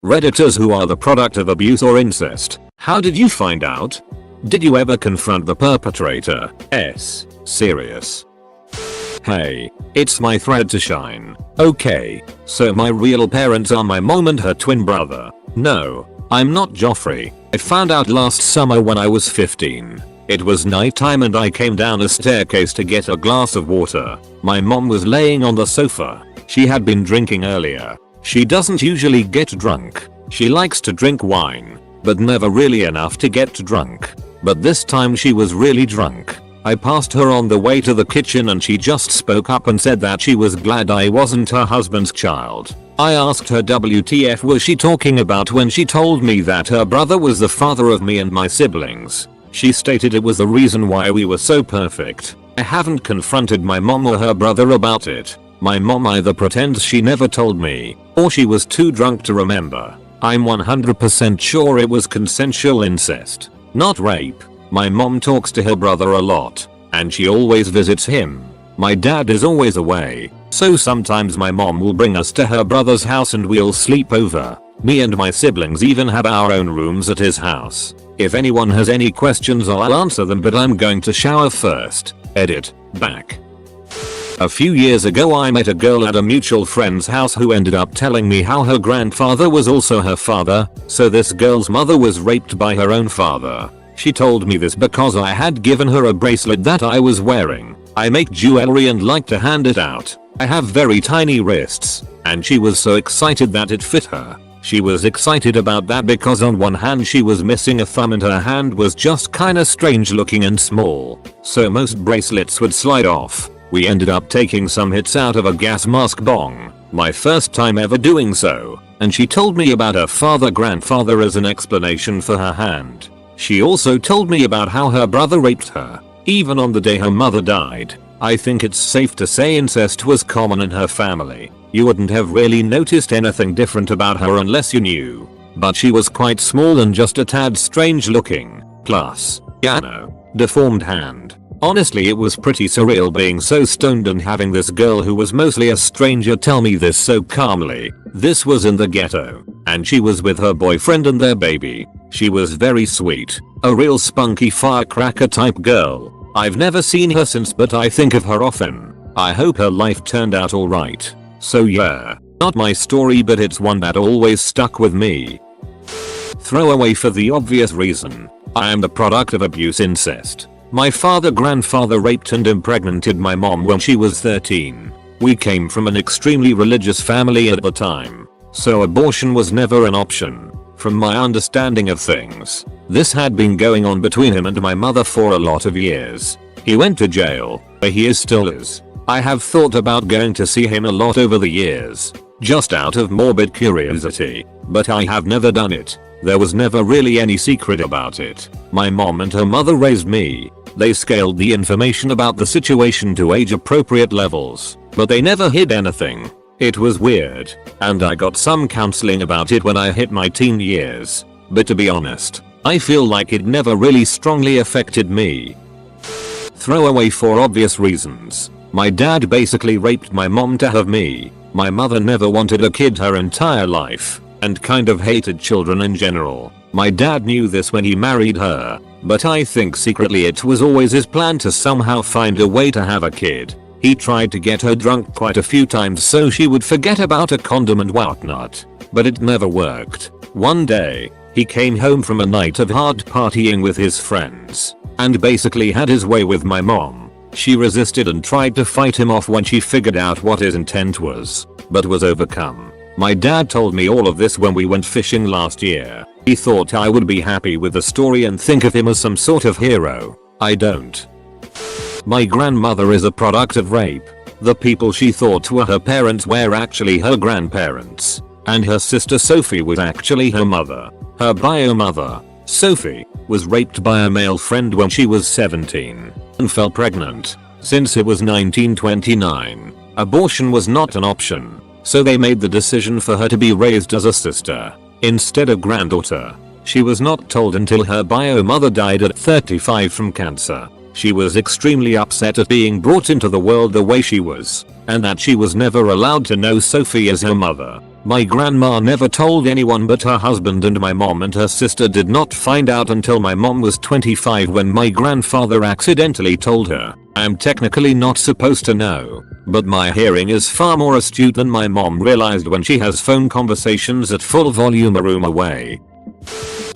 Redditors who are the product of abuse or incest, how did you find out? Did you ever confront the perpetrator? Serious. Hey, it's my thread to shine. Okay, so my real parents are my mom and her twin brother. No, I'm not Joffrey. I found out last summer when I was 15. It was nighttime and I came down a staircase to get a glass of water. My mom was laying on the sofa. She had been drinking earlier. She doesn't usually get drunk. She likes to drink wine, but never really enough to get drunk. But this time she was really drunk. I passed her on the way to the kitchen and she just spoke up and said that she was glad I wasn't her husband's child. I asked her WTF was she talking about when she told me that her brother was the father of me and my siblings. She stated it was the reason why we were so perfect. I haven't confronted my mom or her brother about it. My mom either pretends she never told me, or she was too drunk to remember. I'm 100% sure it was consensual incest, not rape. My mom talks to her brother a lot, and she always visits him. My dad is always away, so sometimes my mom will bring us to her brother's house and we'll sleep over. Me and my siblings even have our own rooms at his house. If anyone has any questions I'll answer them, but I'm going to shower first. Edit. Back. A few years ago I met a girl at a mutual friend's house who ended up telling me how her grandfather was also her father, so this girl's mother was raped by her own father. She told me this because I had given her a bracelet that I was wearing. I make jewelry and like to hand it out. I have very tiny wrists, and she was so excited that it fit her. She was excited about that because on one hand she was missing a thumb and her hand was just kinda strange looking and small, so most bracelets would slide off. We ended up taking some hits out of a gas mask bong, my first time ever doing so, and she told me about her grandfather as an explanation for her hand. She also told me about how her brother raped her, even on the day her mother died. I think it's safe to say incest was common in her family. You wouldn't have really noticed anything different about her unless you knew. But she was quite small and just a tad strange looking. Plus, deformed hand. Honestly, it was pretty surreal being so stoned and having this girl who was mostly a stranger tell me this so calmly. This was in the ghetto, and she was with her boyfriend and their baby. She was very sweet, a real spunky firecracker type girl. I've never seen her since, but I think of her often. I hope her life turned out alright. So yeah, not my story, but it's one that always stuck with me. Throwaway for the obvious reason. I am the product of abuse incest. My grandfather raped and impregnated my mom when she was 13. We came from an extremely religious family at the time, so abortion was never an option. From my understanding of things, this had been going on between him and my mother for a lot of years. He went to jail, where he still is. I have thought about going to see him a lot over the years, just out of morbid curiosity, but I have never done it. There was never really any secret about it. My mom and her mother raised me. They scaled the information about the situation to age appropriate levels, but they never hid anything. It was weird, and I got some counseling about it when I hit my teen years. But to be honest, I feel like it never really strongly affected me. Throwaway for obvious reasons. My dad basically raped my mom to have me. My mother never wanted a kid her entire life, and kind of hated children in general. My dad knew this when he married her, but I think secretly it was always his plan to somehow find a way to have a kid. He tried to get her drunk quite a few times so she would forget about a condom and whatnot, but it never worked. One day, he came home from a night of hard partying with his friends, and basically had his way with my mom. She resisted and tried to fight him off when she figured out what his intent was, but was overcome. My dad told me all of this when we went fishing last year. He thought I would be happy with the story and think of him as some sort of hero. I don't. My grandmother is a product of rape. The people she thought were her parents were actually her grandparents, and her sister Sophie was actually her mother. Her bio mother, Sophie, was raped by a male friend when she was 17 and fell pregnant. Since it was 1929, abortion was not an option, so they made the decision for her to be raised as a sister instead of granddaughter. She was not told until her bio mother died at 35 from cancer. She was extremely upset at being brought into the world the way she was, and that she was never allowed to know Sophie as her mother. My grandma never told anyone but her husband, and my mom and her sister did not find out until my mom was 25 when my grandfather accidentally told her. I'm technically not supposed to know, but my hearing is far more astute than my mom realized when she has phone conversations at full volume a room away.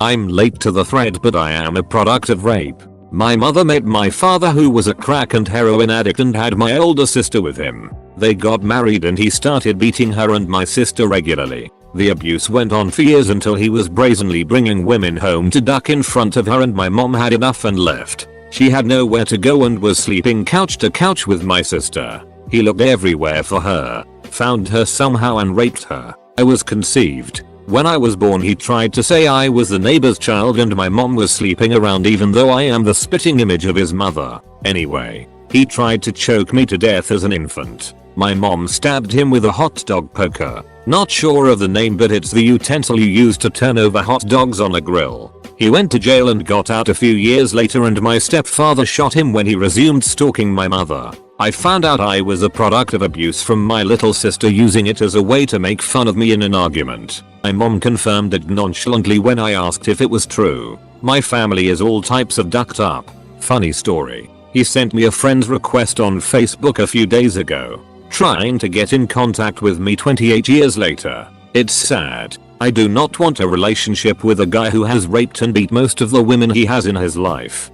I'm late to the thread, but I am a product of rape. My mother met my father, who was a crack and heroin addict, and had my older sister with him. They got married and he started beating her and my sister regularly. The abuse went on for years until he was brazenly bringing women home to duck in front of her, and my mom had enough and left. She had nowhere to go and was sleeping couch to couch with my sister. He looked everywhere for her, found her somehow and raped her. I was conceived. When I was born he tried to say I was the neighbor's child and my mom was sleeping around, even though I am the spitting image of his mother. Anyway, he tried to choke me to death as an infant. My mom stabbed him with a hot dog poker. Not sure of the name, but it's the utensil you use to turn over hot dogs on a grill. He went to jail and got out a few years later, and my stepfather shot him when he resumed stalking my mother. I found out I was a product of abuse from my little sister using it as a way to make fun of me in an argument. My mom confirmed it nonchalantly when I asked if it was true. My family is all types of ducked up. Funny story. He sent me a friend's request on Facebook a few days ago, trying to get in contact with me 28 years later. It's sad. I do not want a relationship with a guy who has raped and beat most of the women he has in his life.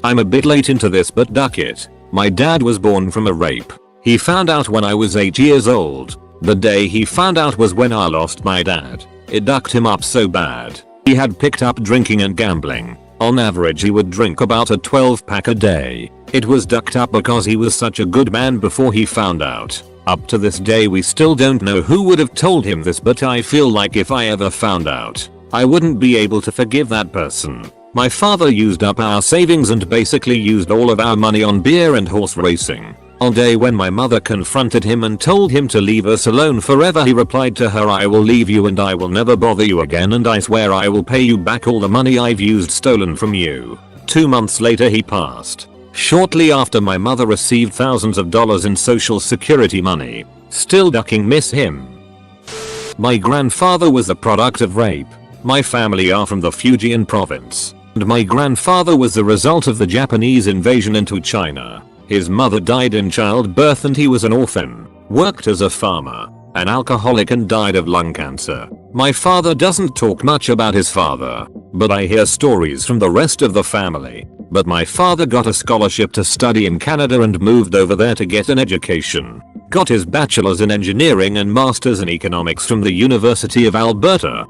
I'm a bit late into this, but duck it. My dad was born from a rape. He found out when I was 8 years old. The day he found out was when I lost my dad. It ducked him up so bad. He had picked up drinking and gambling. On average he would drink about a 12-pack a day. It was ducked up because he was such a good man before he found out. Up to this day we still don't know who would have told him this, but I feel like if I ever found out, I wouldn't be able to forgive that person. My father used up our savings and basically used all of our money on beer and horse racing. On day when my mother confronted him and told him to leave us alone forever, he replied to her, "I will leave you and I will never bother you again, and I swear I will pay you back all the money I've used stolen from you." 2 months later he passed. Shortly after, my mother received thousands of dollars in social security money. Still ducking, miss him. My grandfather was a product of rape. My family are from the Fujian province, and my grandfather was the result of the Japanese invasion into China. His mother died in childbirth and he was an orphan, worked as a farmer, an alcoholic, and died of lung cancer. My father doesn't talk much about his father, but I hear stories from the rest of the family. But my father got a scholarship to study in Canada and moved over there to get an education. Got his bachelor's in engineering and master's in economics from the University of Alberta.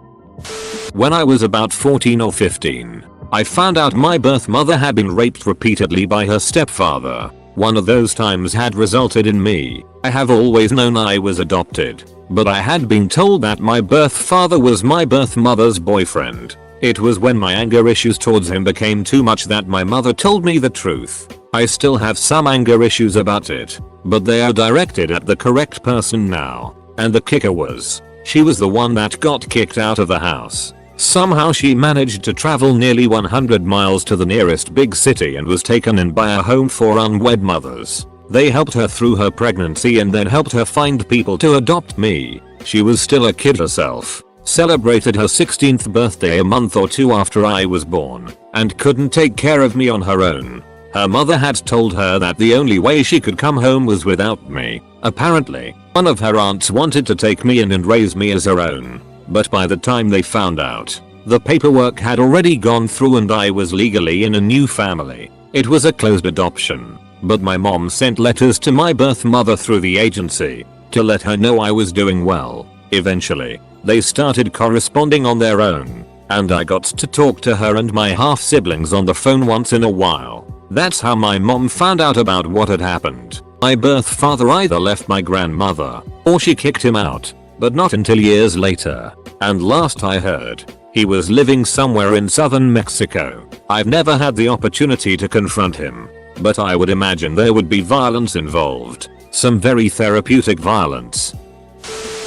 When I was about 14 or 15, I found out my birth mother had been raped repeatedly by her stepfather. One of those times had resulted in me. I have always known I was adopted, but I had been told that my birth father was my birth mother's boyfriend. It was when my anger issues towards him became too much that my mother told me the truth. I still have some anger issues about it, but they are directed at the correct person now. And the kicker was, she was the one that got kicked out of the house. Somehow she managed to travel nearly 100 miles to the nearest big city and was taken in by a home for unwed mothers. They helped her through her pregnancy and then helped her find people to adopt me. She was still a kid herself, celebrated her 16th birthday a month or two after I was born, and couldn't take care of me on her own. Her mother had told her that the only way she could come home was without me. Apparently, one of her aunts wanted to take me in and raise me as her own. But by the time they found out, the paperwork had already gone through and I was legally in a new family. It was a closed adoption, but my mom sent letters to my birth mother through the agency to let her know I was doing well. Eventually, they started corresponding on their own, and I got to talk to her and my half-siblings on the phone once in a while. That's how my mom found out about what had happened. My birth father either left my grandmother, or she kicked him out. But not until years later, and last I heard, he was living somewhere in southern Mexico. I've never had the opportunity to confront him, but I would imagine there would be violence involved. Some very therapeutic violence.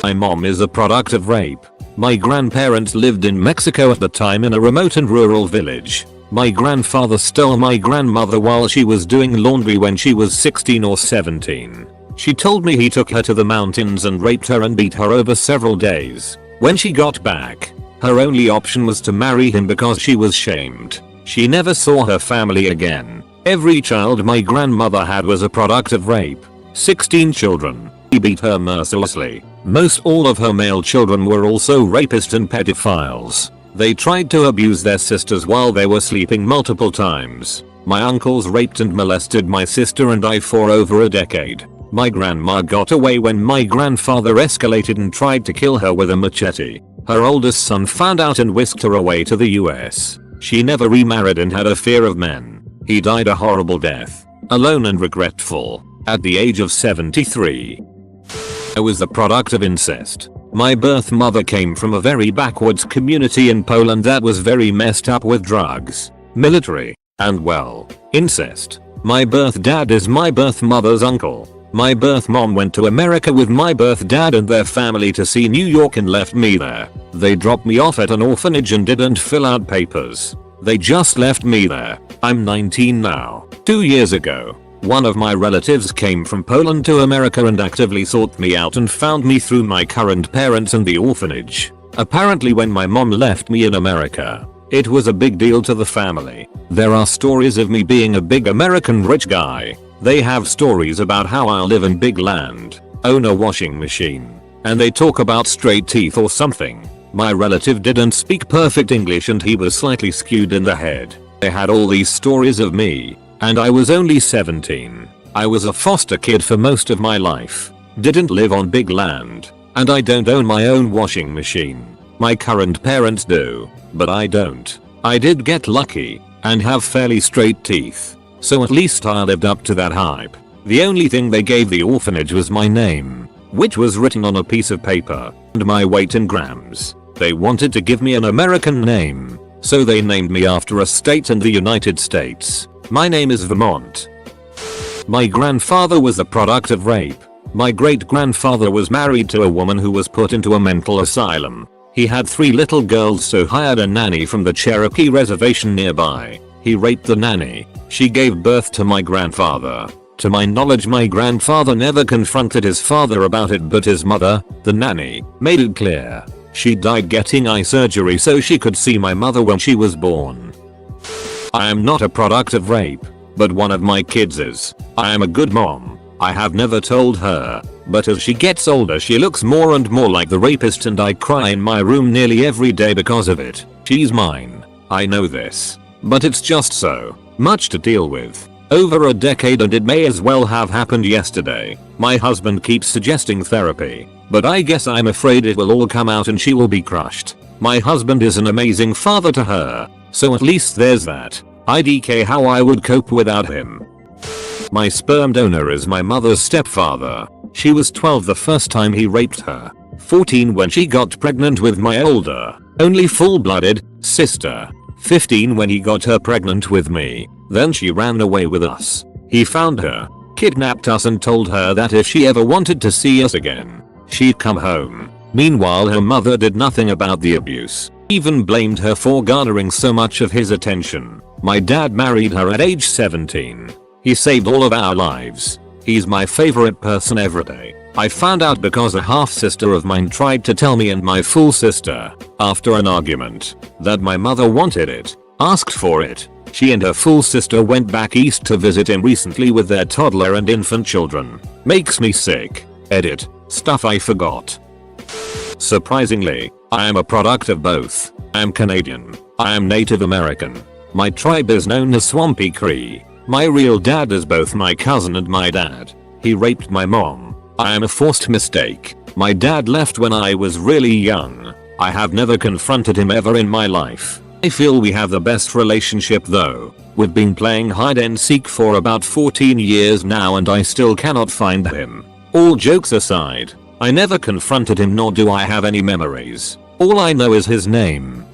My mom is a product of rape. My grandparents lived in Mexico at the time in a remote and rural village. My grandfather stole my grandmother while she was doing laundry when she was 16 or 17. She told me he took her to the mountains and raped her and beat her over several days. When she got back, her only option was to marry him because she was shamed. She never saw her family again. Every child my grandmother had was a product of rape. 16 children. He beat her mercilessly. Most all of her male children were also rapists and pedophiles. They tried to abuse their sisters while they were sleeping multiple times. My uncles raped and molested my sister and I for over a decade. My grandma got away when my grandfather escalated and tried to kill her with a machete. Her oldest son found out and whisked her away to the US. She never remarried and had a fear of men. He died a horrible death, alone and regretful, at the age of 73. I was the product of incest. My birth mother came from a very backwards community in Poland that was very messed up with drugs, military, and well, incest. My birth dad is my birth mother's uncle. My birth mom went to America with my birth dad and their family to see New York and left me there. They dropped me off at an orphanage and didn't fill out papers. They just left me there. I'm 19 now. 2 years ago, one of my relatives came from Poland to America and actively sought me out and found me through my current parents and the orphanage. Apparently when my mom left me in America, it was a big deal to the family. There are stories of me being a big American rich guy. They have stories about how I live in big land, own a washing machine, and they talk about straight teeth or something. My relative didn't speak perfect English and he was slightly skewed in the head. They had all these stories of me, and I was only 17. I was a foster kid for most of my life, didn't live on big land, and I don't own my own washing machine. My current parents do, but I don't. I did get lucky, and have fairly straight teeth. So at least I lived up to that hype. The only thing they gave the orphanage was my name, which was written on a piece of paper, and my weight in grams. They wanted to give me an American name, so they named me after a state in the United States. My name is Vermont. My grandfather was the product of rape. My great-grandfather was married to a woman who was put into a mental asylum. He had 3 little girls, so hired a nanny from the Cherokee reservation nearby. He raped the nanny. She gave birth to my grandfather. To my knowledge, my grandfather never confronted his father about it, but his mother, the nanny, made it clear. She died getting eye surgery so she could see my mother when she was born. I am not a product of rape, but one of my kids is. I am a good mom. I have never told her, but as she gets older she looks more and more like the rapist and I cry in my room nearly every day because of it. She's mine. I know this, but it's just so much to deal with. Over a decade and it may as well have happened yesterday. My husband keeps suggesting therapy, but I guess I'm afraid it will all come out and she will be crushed. My husband is an amazing father to her, so at least there's that. IDK how I would cope without him. My sperm donor is my mother's stepfather. She was 12 the first time he raped her, 14 when she got pregnant with my older, only full-blooded, sister, 15 when he got her pregnant with me. Then she ran away with us. He found her, kidnapped us and told her that if she ever wanted to see us again, she'd come home. Meanwhile her mother did nothing about the abuse, even blamed her for garnering so much of his attention. My dad married her at age 17. He saved all of our lives. He's my favorite person every day. I found out because a half-sister of mine tried to tell me and my full sister, after an argument, that my mother wanted it, asked for it. She and her full sister went back east to visit him recently with their toddler and infant children. Makes me sick. Edit. Stuff I forgot. Surprisingly, I am a product of both. I am Canadian. I am Native American. My tribe is known as Swampy Cree. My real dad is both my cousin and my dad. He raped my mom. I am a forced mistake. My dad left when I was really young. I have never confronted him ever in my life. I feel we have the best relationship though. We've been playing hide and seek for about 14 years now and I still cannot find him. All jokes aside, I never confronted him nor do I have any memories. All I know is his name.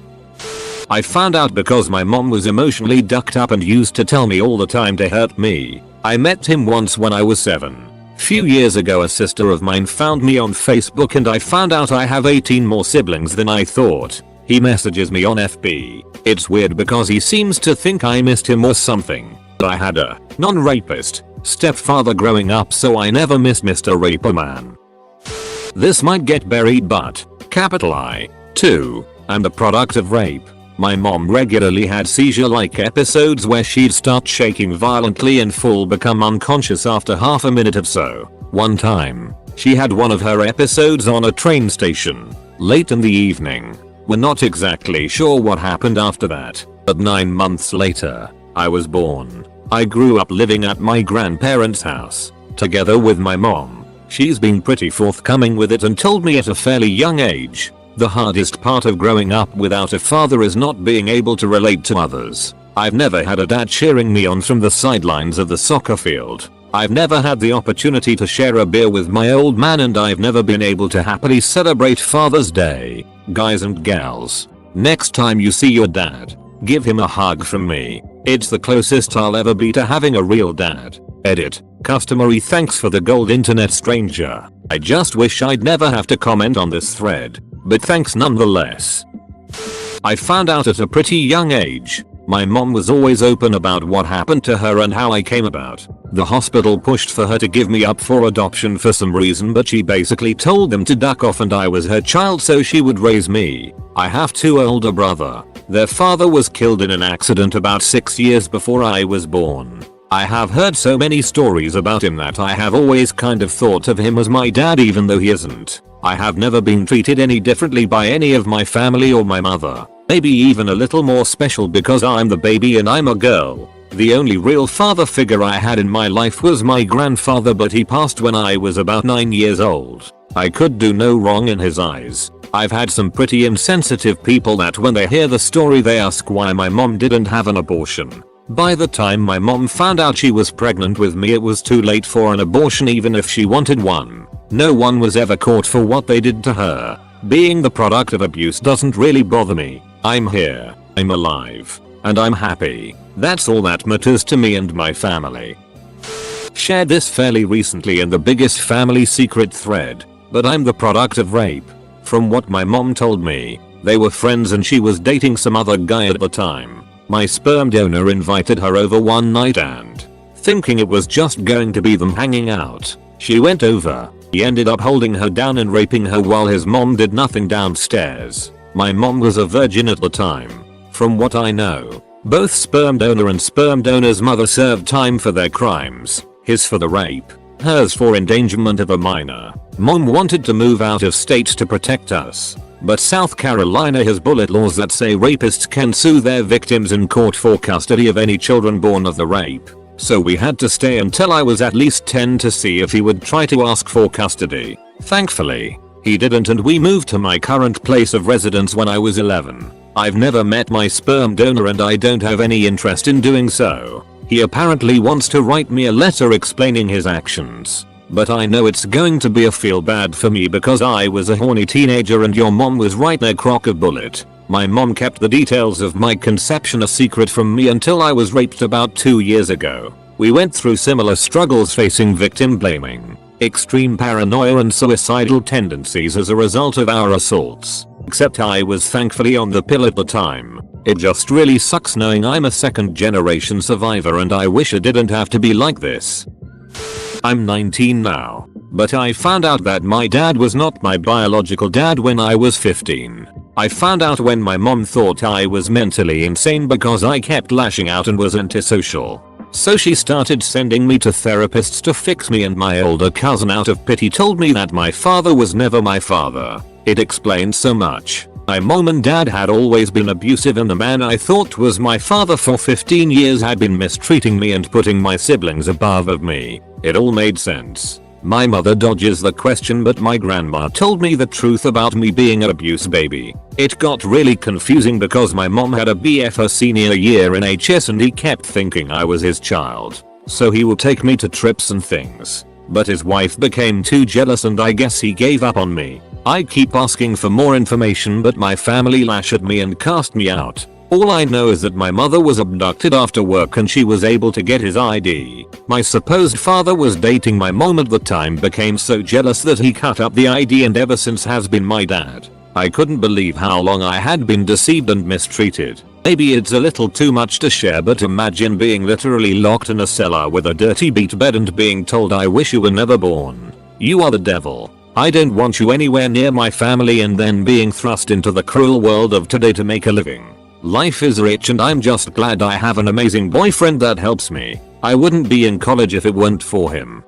I found out because my mom was emotionally ducked up and used to tell me all the time to hurt me. I met him once when I was 7. Few years ago a sister of mine found me on Facebook and I found out I have 18 more siblings than I thought. He messages me on FB. It's weird because he seems to think I missed him or something. I had a non-rapist stepfather growing up, so I never missed Mr. Raper Man. This might get buried, but capital I. 2. I'm the product of rape. My mom regularly had seizure-like episodes where she'd start shaking violently and become unconscious after half a minute or so. One time, she had one of her episodes on a train station, late in the evening. We're not exactly sure what happened after that, but 9 months later, I was born. I grew up living at my grandparents' house, together with my mom. She's been pretty forthcoming with it and told me at a fairly young age, the hardest part of growing up without a father is not being able to relate to others. I've never had a dad cheering me on from the sidelines of the soccer field. I've never had the opportunity to share a beer with my old man, and I've never been able to happily celebrate Father's Day. Guys and gals, next time you see your dad, give him a hug from me. It's the closest I'll ever be to having a real dad. Edit. Customary thanks for the gold internet stranger. I just wish I'd never have to comment on this thread, but thanks nonetheless. I found out at a pretty young age. My mom was always open about what happened to her and how I came about. The hospital pushed for her to give me up for adoption for some reason, but she basically told them to duck off and I was her child so she would raise me. I have 2 older brothers. Their father was killed in an accident about 6 years before I was born. I have heard so many stories about him that I have always kind of thought of him as my dad, even though he isn't. I have never been treated any differently by any of my family or my mother. Maybe even a little more special because I'm the baby and I'm a girl. The only real father figure I had in my life was my grandfather, but he passed when I was about 9 years old. I could do no wrong in his eyes. I've had some pretty insensitive people that when they hear the story they ask why my mom didn't have an abortion. By the time my mom found out she was pregnant with me, it was too late for an abortion even if she wanted one. No one was ever caught for what they did to her. Being the product of abuse doesn't really bother me. I'm here, I'm alive, and I'm happy. That's all that matters to me and my family. Shared this fairly recently in the biggest family secret thread, but I'm the product of rape. From what my mom told me, they were friends and she was dating some other guy at the time. My sperm donor invited her over one night and, thinking it was just going to be them hanging out, she went over. He ended up holding her down and raping her while his mom did nothing downstairs. My mom was a virgin at the time. From what I know, both sperm donor and sperm donor's mother served time for their crimes. His for the rape, hers for endangerment of a minor. Mom wanted to move out of state to protect us, but South Carolina has bullet laws that say rapists can sue their victims in court for custody of any children born of the rape. So we had to stay until I was at least 10 to see if he would try to ask for custody. Thankfully, he didn't, and we moved to my current place of residence when I was 11. I've never met my sperm donor and I don't have any interest in doing so. He apparently wants to write me a letter explaining his actions. But I know it's going to be a feel bad for me because I was a horny teenager and your mom was right there crock of bullet. My mom kept the details of my conception a secret from me until I was raped about 2 years ago. We went through similar struggles facing victim blaming, extreme paranoia and suicidal tendencies as a result of our assaults. Except I was thankfully on the pill at the time. It just really sucks knowing I'm a second generation survivor and I wish it didn't have to be like this. I'm 19 now, but I found out that my dad was not my biological dad when I was 15. I found out when my mom thought I was mentally insane because I kept lashing out and was antisocial. So she started sending me to therapists to fix me, and my older cousin out of pity told me that my father was never my father. It explained so much. My mom and dad had always been abusive and the man I thought was my father for 15 years had been mistreating me and putting my siblings above of me. It all made sense. My mother dodges the question, but my grandma told me the truth about me being an abuse baby. It got really confusing because my mom had a BF her senior year in HS and he kept thinking I was his child. So he would take me to trips and things. But his wife became too jealous and I guess he gave up on me. I keep asking for more information but my family lash at me and cast me out. All I know is that my mother was abducted after work and she was able to get his ID. My supposed father was dating my mom at the time, became so jealous that he cut up the ID and ever since has been my dad. I couldn't believe how long I had been deceived and mistreated. Maybe it's a little too much to share, but imagine being literally locked in a cellar with a dirty beat bed and being told I wish you were never born. You are the devil. I don't want you anywhere near my family, and then being thrust into the cruel world of today to make a living. Life is rich and I'm just glad I have an amazing boyfriend that helps me. I wouldn't be in college if it weren't for him.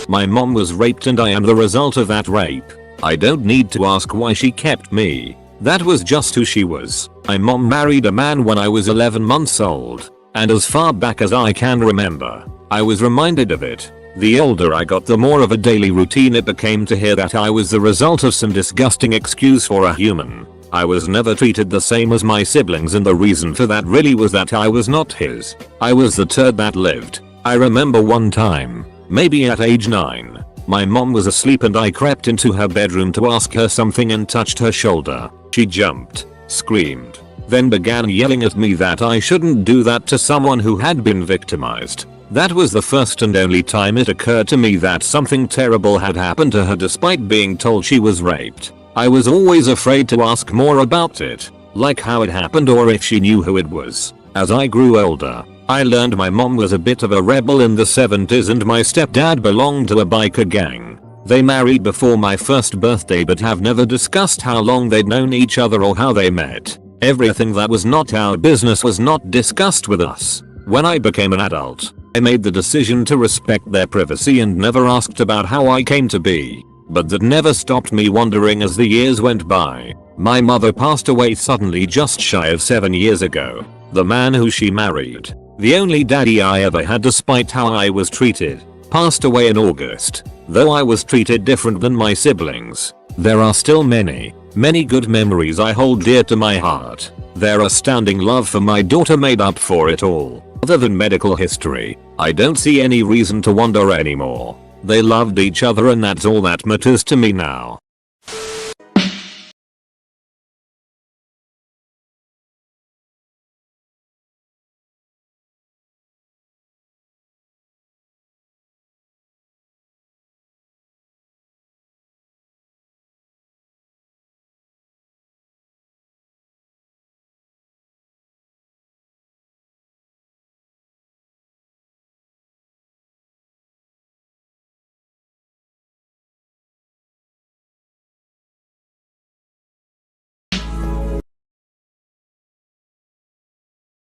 My mom was raped and I am the result of that rape. I don't need to ask why she kept me. That was just who she was. My mom married a man when I was 11 months old, and as far back as I can remember, I was reminded of it. The older I got, the more of a daily routine it became to hear that I was the result of some disgusting excuse for a human. I was never treated the same as my siblings, and the reason for that really was that I was not his. I was the turd that lived. I remember one time, maybe at age 9, my mom was asleep and I crept into her bedroom to ask her something and touched her shoulder. She jumped, screamed, then began yelling at me that I shouldn't do that to someone who had been victimized. That was the first and only time it occurred to me that something terrible had happened to her despite being told she was raped. I was always afraid to ask more about it, like how it happened or if she knew who it was. As I grew older, I learned my mom was a bit of a rebel in the 70s and my stepdad belonged to a biker gang. They married before my first birthday but have never discussed how long they'd known each other or how they met. Everything that was not our business was not discussed with us. When I became an adult, I made the decision to respect their privacy and never asked about how I came to be. But that never stopped me wondering as the years went by. My mother passed away suddenly just shy of 7 years ago. The man who she married, the only daddy I ever had despite how I was treated, passed away in August. Though I was treated different than my siblings, there are still many good memories I hold dear to my heart. Their astounding love for my daughter made up for it all. Other than medical history, I don't see any reason to wonder anymore. They loved each other and that's all that matters to me now.